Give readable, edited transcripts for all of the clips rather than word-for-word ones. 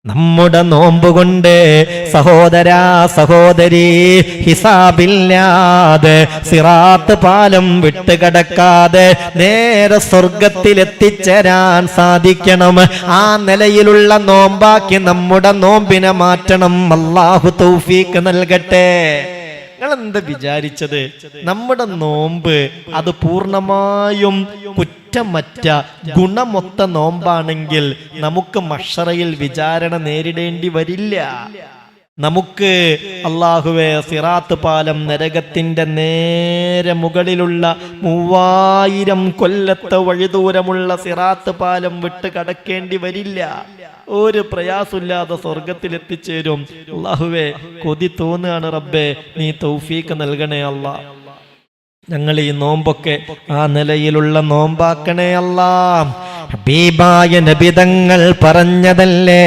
നമ്മുടെ നോമ്പ് കൊണ്ട് സഹോദരാ സഹോദരി ഹിസാബില്ലാതെ സിറാത്ത് പാലം വിട്ടുകടക്കാതെ നേരെ സ്വർഗത്തിലെത്തിച്ചേരാൻ സാധിക്കണം. ആ നിലയിലുള്ള നോമ്പാക്കി നമ്മുടെ നോമ്പിനെ മാറ്റണം. അല്ലാഹു തൗഫീഖ് നൽകട്ടെ. നിങ്ങളെന്താ വിചാരിച്ചത്? നമ്മുടെ നോമ്പ് അത് പൂർണ്ണമായും കുറ്റമറ്റ ഗുണമൊത്ത നോമ്പാണെങ്കിൽ നമുക്ക് മഹ്ശറയിൽ വിചാരണ നേരിടേണ്ടി വരില്ല. നമുക്ക് അല്ലാഹുവേ സിറാത്ത് പാലം നരകത്തിന്റെ നേരെ മുകളിലുള്ള 3000 കൊല്ലത്തെ വഴിദൂരമുള്ള സിറാത്ത് പാലം വിട്ട് കടക്കേണ്ടി വരില്ല. ഒരു പ്രയാസമില്ലാതെ സ്വർഗത്തിലെത്തിച്ചേരും. അല്ലാഹുവേ കൊതി തോന്നുകയാണ് റബ്ബേ, നീ തൗഫീഖ് നൽകണേ അല്ലാ. ഞങ്ങൾ ഈ നോമ്പൊക്കെ ആ നിലയിലുള്ള നോമ്പാക്കണേ അല്ലാ. ഹബീബായ നബി തങ്ങൾ പറഞ്ഞതല്ലേ,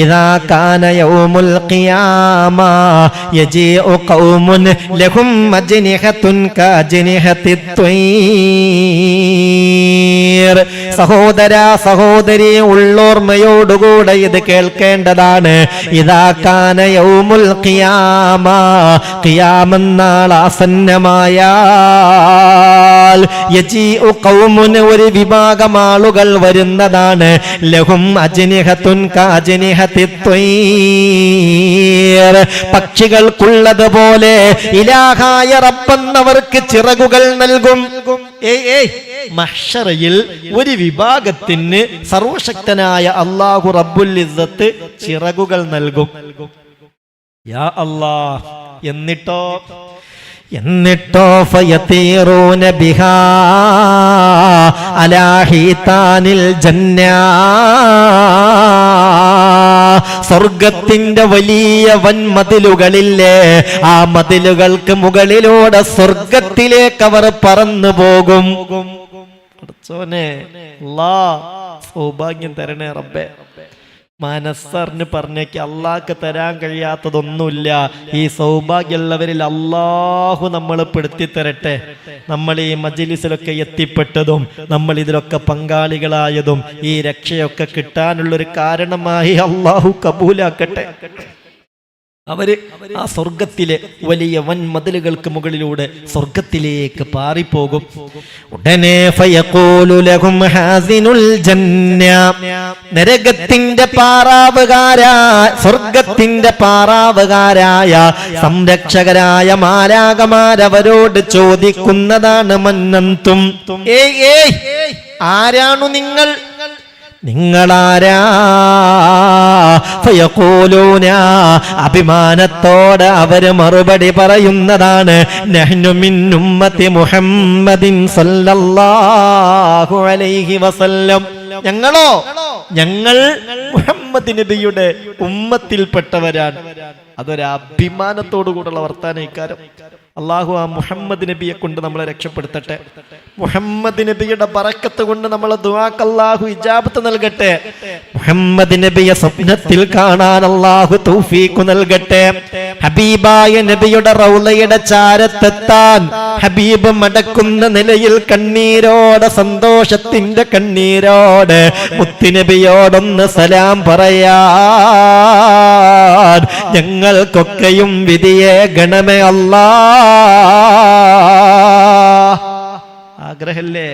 ഇദാ കാന യൗമുൽ ഖിയാമ യജീഉ ഖൗമുൻ ലഹും അജ്നിഹത്തുൻ കഅജ്നിഹത്തിത് ത്വയ്ർ. സഹോദരാ സഹോദരി, ഉള്ളോർമ്മയോടുകൂടെ ഇത് കേൾക്കേണ്ടതാണ്. ഇദാ കാന യൗമുൽ ഖിയാമ, ഖിയാമത്ത് നാൾ ആസന്നമായാൽ യജീഉ ഖൗമുൻ, ഒരു വിഭാഗം ആളുകൾ വരുന്നതാണ്. ലഹും അജ്നിഹത്തുൻ കഅജ്നിഹത്തിത് ത്വയ്ർ, പക്ഷികൾക്കുള്ളതുപോലെ ഇലാഹായ റബ്ബെന്നവർക്ക് ചിറകുകൾ നൽകും. മഹ്ശറയിൽ ഒരു വിഭാഗത്തിന് സർവശക്തനായ അല്ലാഹു റബ്ബുൽ ഇസ്സത്ത് ചിറകുകൾ നൽകും. യാ അല്ലാഹ്. എന്നിട്ടോ ഫയതീറൂന ബിഹാ അലാ ഹീതാനിൽ ജന്ന, സ്വർഗത്തിന്റെ വലിയ വൻമതിലുകളില്ലേ, ആ മതിലുകൾക്ക് മുകളിലൂടെ സ്വർഗത്തിലേക്ക് അവർ പറന്നു പോകും. അല്ലാഹ് സൗഭാഗ്യം തരണേ റബ്ബേ. മനസ്സറിന് പറഞ്ഞേക്ക് അള്ളാഹ്ക്ക് തരാൻ കഴിയാത്തതൊന്നുമില്ല. ഈ സൗഭാഗ്യമുള്ളവരിൽ അള്ളാഹു നമ്മൾ പെടുത്തി തരട്ടെ. നമ്മൾ ഈ മജ്ലിസിലൊക്കെ എത്തിപ്പെട്ടതും നമ്മൾ ഇതിലൊക്കെ പങ്കാളികളായതും ഈ രക്ഷയൊക്കെ കിട്ടാനുള്ളൊരു കാരണമായി അള്ളാഹു കബൂലാക്കട്ടെ. അവര് ആ സ്വർഗത്തിലെ വലിയ വൻമതിലുകൾക്ക് മുകളിലൂടെ സ്വർഗത്തിലേക്ക് പാറിപ്പോകും. ഉടനെ ഫയഖൂലു ലഹും ഹാസിനുൽ ജന്ന, നരകത്തിന്റെ പാറാവുകാരായ സ്വർഗത്തിന്റെ പാറാവുകാരായ സംരക്ഷകരായ മാലാഖമാരവരോട് ചോദിക്കുന്നതാണ്, മന്നന്തും, ആരാണു നിങ്ങൾ? നിങ്ങളാരാ? ഫയഖൂലൂന, അഭിമാനത്തോടെ അവര് മറുപടി പറയുന്നതാണ്, നഹ്നു മിൻ ഉമ്മത്തി മുഹമ്മദിൻ സല്ലല്ലാഹു അലൈഹി വസല്ലം. ഞങ്ങളോ? ഞങ്ങൾ മുഹമ്മദ് നബിയുടെ ഉമ്മത്തിൽപ്പെട്ടവരാണ്. അതൊരു അഭിമാനത്തോടു കൂടെയുള്ള വർത്താനം ഇക്കാരം. അള്ളാഹു ആ മുഹമ്മദ് നബിയെ കൊണ്ട് നമ്മളെ രക്ഷപ്പെടുത്തട്ടെ. മുഹമ്മദ് നബിയുടെ ബറക്കത്ത് കൊണ്ട് നമ്മളെ ദുആക്ക് അല്ലാഹു ഇജാബത്ത് നൽകട്ടെ. മുഹമ്മദ് നബിയെ സ്വപ്നത്തിൽ കാണാൻ അല്ലാഹു തൗഫീഖ് നൽകട്ടെ. ഹബീബായ നബിയുടെ റൗളയുടെ ചാരത്തെത്താൻ ഹബീബ് മടക്കുന്ന നിലയിൽ കണ്ണീരോടെ, സന്തോഷത്തിന്റെ കണ്ണീരോടെ മുത്തുനബിയോടൊന്ന് സലാം പറയാൻ ഞങ്ങൾക്കൊക്കെയും വിധിയെ ഗണമേ അല്ലാ. ആഗ്രഹല്ലേ?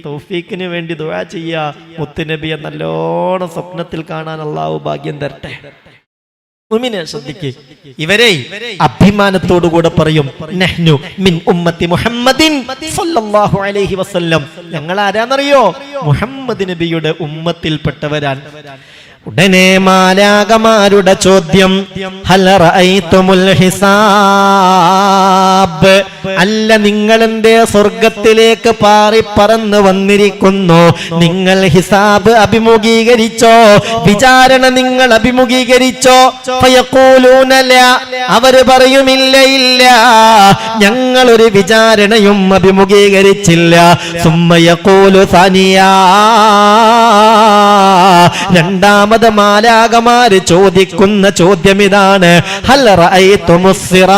തൗഫീഖിന് വേണ്ടി ദുആ ചെയ്യാ. മുത്തുനബിയെ നല്ലോണം സ്വപ്നത്തിൽ കാണാൻ അല്ലാഹു ഭാഗ്യം തരട്ടെ. മുഅ്മിനെ ശ്രദ്ധിക്ക്, ഇവരെ അഭിമാനത്തോടുകൂടെ പറയും, നഹ്നു മിൻ ഉമ്മത്തി മുഹമ്മദിൻ സല്ലല്ലാഹു അലൈഹി വസല്ലം. ഞങ്ങൾ ആരാന്നറിയോ? മുഹമ്മദ് നബിയുടെ ഉമ്മത്തിൽപ്പെട്ടവരാൻ. ഉടനെ മാലാഖമാരുടെ ചോദ്യം, ഹൽ റഅയ്തുമുൽ ഹിസാബ്, അല്ല നിങ്ങൾ എന്തേ സ്വർഗത്തിലേക്ക് പാറി പറന്ന് വന്നിരിക്കുന്നു? നിങ്ങൾ ഹിസാബ് അഭിമുഖീകരിച്ചോ? വിചാരണ നിങ്ങൾ അഭിമുഖീകരിച്ചോ? ഫയഖൂലൂന ലാ, അവർ പറയുമില്ല, ഇല്ല, ഞങ്ങൾ ഒരു വിചാരണയും അഭിമുഖീകരിച്ചില്ല. സുമ്മ യഖൂലു സാനിയാ, രണ്ടാമത് മാലാഖമാര് ചോദിക്കുന്ന ചോദ്യം ഇതാണ്, ഹൽ റഅയ്തുമുസ് സിറാത്ത്,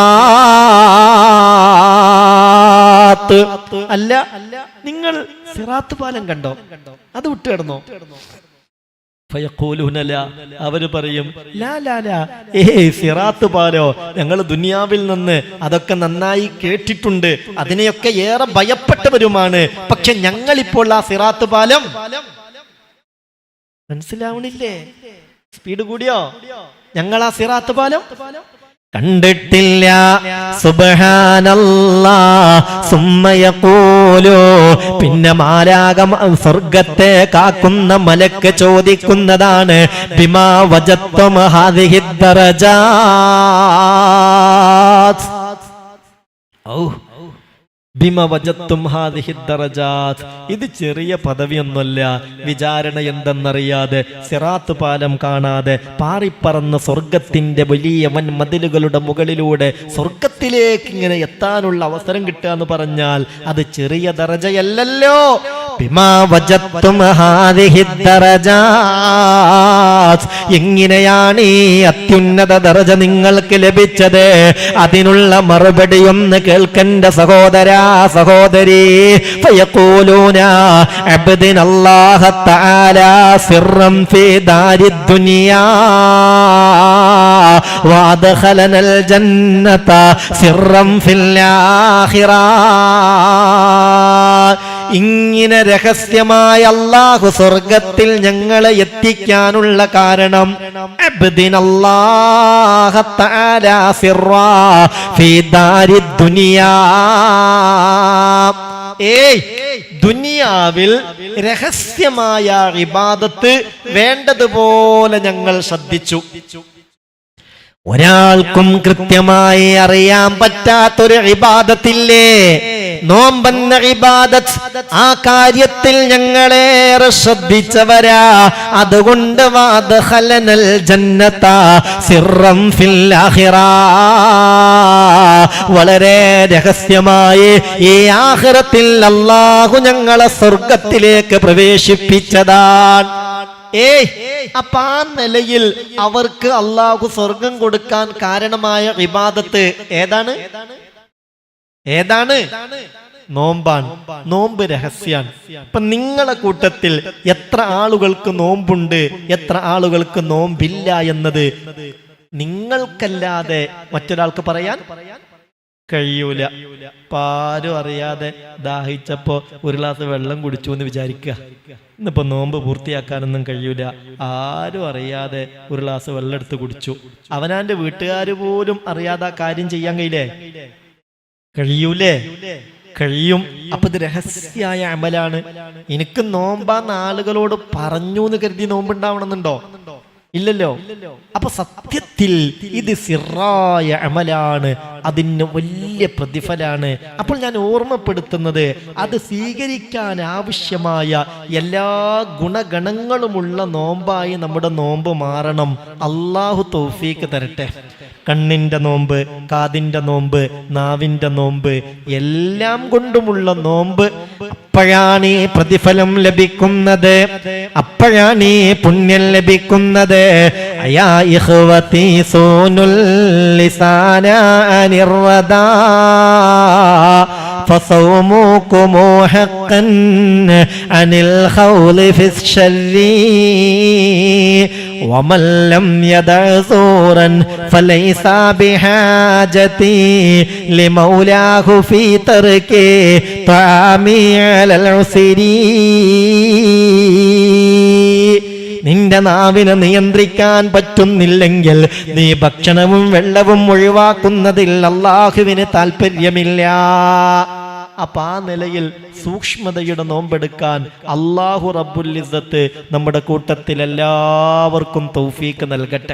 അല്ല നിങ്ങൾ സിറാത്ത് പാലം കണ്ടോ? അത് വിട്ടുകിടന്നോ? ഫയഖൂലൂന ലാ, അവര് പറയും ലാ ലാ ലാ, സിറാത്ത് പാലോ, ഞങ്ങൾ ദുനിയാവിൽ നിന്ന് അതൊക്കെ നന്നായി കേട്ടിട്ടുണ്ട്, അതിനെയൊക്കെ ഏറെ ഭയപ്പെട്ടവരുമാണ്. പക്ഷെ ഞങ്ങളിപ്പോൾ ആ സിറാത്ത് പാലം മനസ്സിലാവണില്ലേ? സ്പീഡ് കൂടിയോ? ഞങ്ങൾ ആ സിറാത്ത് പാലം കണ്ടിട്ടില്ല. സുബ്ഹാനല്ലാഹ് സുമ്മ യഖൂലു, പിന്നെ മാലാകം സ്വർഗത്തെ കാക്കുന്ന മലക്ക് ചോദിക്കുന്നതാണ്, ബിമാ വജത്തും ഹാദിഹി ദറജാത്ത്. ബിമ വജത്തും ഹാദിഹി ദറജാത്ത്. ഇത് ചെറിയ പദവിയൊന്നുമല്ല. വിചാരണ എന്തെന്നറിയാതെ, സിറാത്ത് പാലം കാണാതെ പാറിപ്പറന്ന സ്വർഗത്തിന്റെ വലിയ വൻ മതിലുകളുടെ മുകളിലൂടെ സ്വർഗത്തിലേക്ക് ഇങ്ങനെ എത്താനുള്ള അവസരം കിട്ടുക എന്ന് പറഞ്ഞാൽ അത് ചെറിയ ദറജയല്ലല്ലോ. ബിമാ വജത്തും ഹാദിഹി ദറജാത്ത്. എങ്ങനെയാണ് ഈ അത്യുന്നത ദറജ നിങ്ങൾക്ക് ലഭിച്ചത്? അതിനുള്ള മറുപടി ഒന്ന് കേൾക്കണ്ട സഹോദരാ, സഹോദരി. ഫയഖൂലൂന അബ്ദിന അല്ലാഹ തആല സിർറൻ ഫീ ദാരിദ് ദുനിയാ വഅദ്ഖലനൽ ജന്നത സിർറൻ ഫിൽ ആഖിറ. ഇങ്ങനെ രഹസ്യമായ അല്ലാഹു സ്വർഗത്തിൽ ഞങ്ങളെ എത്തിക്കാനുള്ള കാരണം അബ്ദിന അല്ലാഹ തആല സിർറാ ഫീ ദാരിദ് ദുനിയാ. ദുനിയാവിൽ രഹസ്യമായ ഇബാദത്ത് വേണ്ടതുപോലെ ഞങ്ങൾ ശ്രദ്ധിച്ചു. ഒരാൾക്കും കൃത്യമായി അറിയാൻ പറ്റാത്തൊരു ഇബാദത്തില്ലേ? നോമ്പെന്ന ഇബാദത്ത്. ആ കാര്യത്തിൽ ഞങ്ങളേറെ ശ്രദ്ധിച്ചവരാ. അതുകൊണ്ട് വഅദ്ഖലനൽ ജന്നത സിർറൻ ഫിൽ ആഖിറ. വളരെ രഹസ്യമായി ഈ ആഖിറത്തിൽ അല്ലാഹു ഞങ്ങളെ സ്വർഗത്തിലേക്ക് പ്രവേശിപ്പിച്ചതാണ്. അപ്പൊ ആ നിലയിൽ അവർക്ക് അല്ലാഹു സ്വർഗം കൊടുക്കാൻ കാരണമായ ഇബാദത്ത് ഏതാണ്? നോമ്പാണ്. നോമ്പ് രഹസ്യാണ്. ഇപ്പൊ നിങ്ങളെ കൂട്ടത്തിൽ എത്ര ആളുകൾക്ക് നോമ്പുണ്ട്, എത്ര ആളുകൾക്ക് നോമ്പില്ല എന്നത് നിങ്ങൾക്കല്ലാതെ മറ്റൊരാൾക്ക് പറയാൻ കഴിയൂല. പാരും അറിയാതെ ദാഹിച്ചപ്പോ ഒരു ഗ്ലാസ് വെള്ളം കുടിച്ചു എന്ന് വിചാരിക്കുക. ഇന്നിപ്പോ നോമ്പ് പൂർത്തിയാക്കാനൊന്നും കഴിയൂല. ആരും അറിയാതെ ഒരു ഗ്ലാസ് വെള്ളം എടുത്ത് കുടിച്ചു. അവനാന്റെ വീട്ടുകാർ പോലും അറിയാതെ ആ കാര്യം ചെയ്യാൻ കഴിയൂലേ? കഴിയും. അപ്പൊ ഇത് രഹസ്യായ അമലാണ്. എനിക്ക് നോമ്പാന്ന് ആളുകളോട് പറഞ്ഞു എന്ന് കരുതി നോമ്പുണ്ടാവണമെന്നുണ്ടോ? ഇല്ലല്ലോ. അപ്പൊ സത്യത്തിൽ ഇത് സിറായ അമലാണ്. അതിന് വലിയ പ്രതിഫലാണ്. അപ്പോൾ ഞാൻ ഓർമ്മപ്പെടുത്തുന്നത്, അത് സ്വീകരിക്കാൻ ആവശ്യമായ എല്ലാ ഗുണഗണങ്ങളുമുള്ള നോമ്പായി നമ്മുടെ നോമ്പ് മാറണം. അള്ളാഹു തൗഫീക്ക് തരട്ടെ. കണ്ണിന്റെ നോമ്പ്, കാതിന്റെ നോമ്പ്, നാവിന്റെ നോമ്പ്, എല്ലാം കൊണ്ടുമുള്ള നോമ്പ്. അപ്പോഴാണ് ഈ പ്രതിഫലം ലഭിക്കുന്നത്, അപ്പോഴാണ് ഈ പുണ്യം ലഭിക്കുന്നത്. അയാ ഇഖ്വതി സൂനുൽ ലിസാന അനിർവദാ فصومكم حقا عن الخول في الشر ومن لم يدع زورا فليس بحاجتي لمولاه في ترك طعامي على العسر. നിന്റെ നാവിനെ നിയന്ത്രിക്കാൻ പറ്റുന്നില്ലെങ്കിൽ നീ ഭക്ഷണവും വെള്ളവും ഒഴിവാക്കുന്നതിൽ അല്ലാഹുവിന് താല്പര്യമില്ല. അപ്പൊ ആ നിലയിൽ സൂക്ഷ്മതയുടെ നോമ്പെടുക്കാൻ അല്ലാഹു റബ്ബുൽ ഇസ്സത്ത് നമ്മുടെ കൂട്ടത്തിൽ എല്ലാവർക്കും തൗഫീക്ക് നൽകട്ടെ.